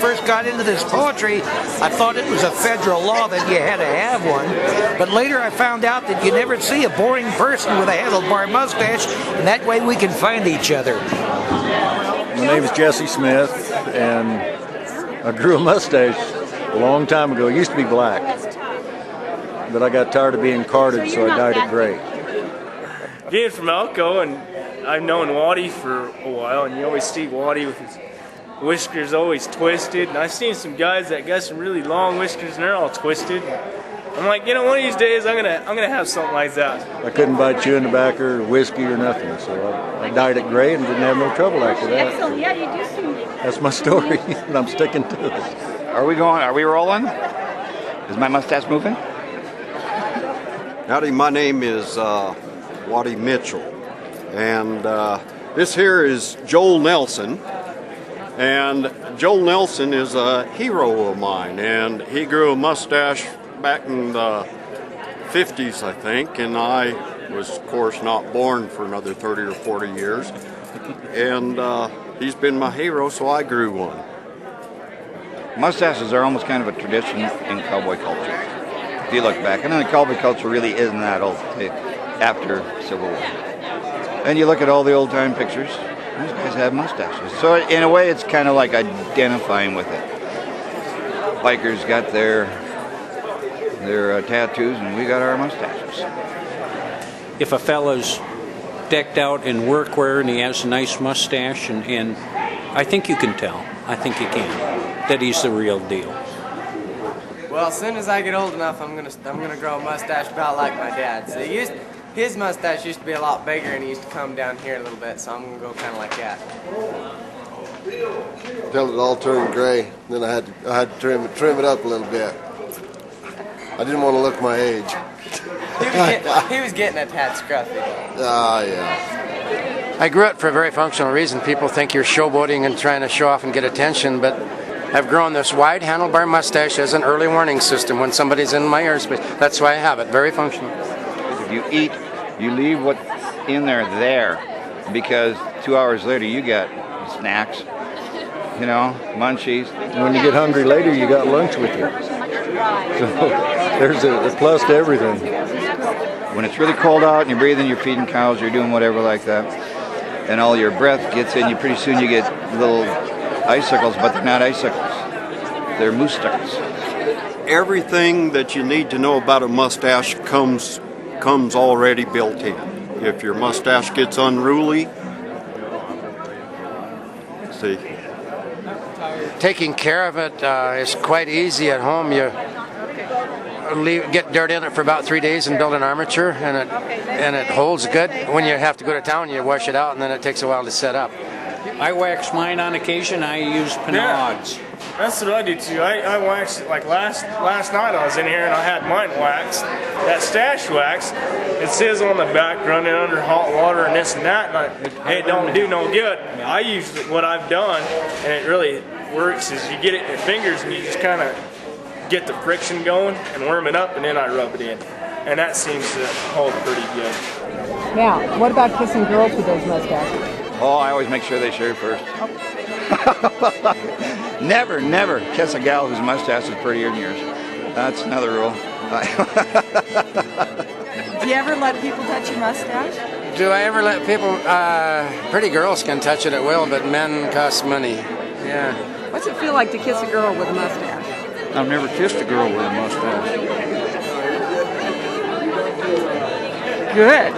first got into this poetry, I thought it was a federal law that you had to have one. But later I found out that you never see a boring person with a handlebar mustache, and that way we can find each other. My name is Jesse Smith, and I grew a mustache a long time ago. It used to be black, but I got tired of being carded, so I dyed it gray. Being from Elko, and I've known Waddy for a while, and you always see Waddy with his whiskers always twisted, and I've seen some guys that got some really long whiskers and they're all twisted. I'm like, one of these days I'm gonna have something like that. I couldn't buy chewing tobacco or whiskey or nothing, so I dyed it gray and didn't have no trouble after that. Excellent. Yeah, you do seem. That's my story, and I'm sticking to it. Are we rolling? Is my mustache moving? Howdy, my name is Waddy Mitchell, and this here is Joel Nelson. And Joel Nelson is a hero of mine, and he grew a mustache back in the 50s, I think, and I was, of course, not born for another 30 or 40 years. And he's been my hero, so I grew one. Mustaches are almost kind of a tradition in cowboy culture, if you look back. And then the cowboy culture really isn't that old, after Civil War. And you look at all the old-time pictures, these guys have mustaches. So in a way, it's kind of like identifying with it. Bikers got their tattoos, and we got our mustaches. If a fella's decked out in workwear and he has a nice mustache, and I think you can tell, I think you can, that he's the real deal. Well, as soon as I get old enough, I'm gonna grow a mustache about like my dad's. His mustache used to be a lot bigger, and he used to come down here a little bit, so I'm gonna go kind of like that. Till it all turned gray, then I had to trim it up a little bit. I didn't want to look my age. He was getting a tad scruffy. Ah, yeah. I grew it for a very functional reason. People think you're showboating and trying to show off and get attention, but I've grown this wide handlebar mustache as an early warning system when somebody's in my airspace. That's why I have it. Very functional. If you eat, you leave what's in there, because 2 hours later you got snacks, munchies. When you get hungry later, you got lunch with you. So there's a plus to everything. When it's really cold out and you're breathing, you're feeding cows, you're doing whatever like that, and all your breath gets in, pretty soon you get little icicles, but they're not icicles. They're mousticles. Everything that you need to know about a mustache comes already built in. If your mustache gets unruly, see. Taking care of it is quite easy at home. You get dirt in it for about 3 days and build an armature, and it holds good. When you have to go to town, you wash it out, and then it takes a while to set up. I wax mine on occasion. I use Pinaud's. That's what I do too. I waxed it like last night. I was in here and I had mine waxed. That stash wax, it says on the back running under hot water and this and that. And it don't do no good. I usually what I've done, and it really works, is you get it in your fingers and you just kind of get the friction going and warm it up, and then I rub it in, and that seems to hold pretty good. Now, what about kissing girls with those mustaches? Oh, I always make sure they shave first. Never kiss a gal whose mustache is prettier than yours. That's another rule. Do you ever let people touch your mustache? Do I ever let people? Pretty girls can touch it at will, but men cost money. Yeah. What's it feel like to kiss a girl with a mustache? I've never kissed a girl with a mustache. Good.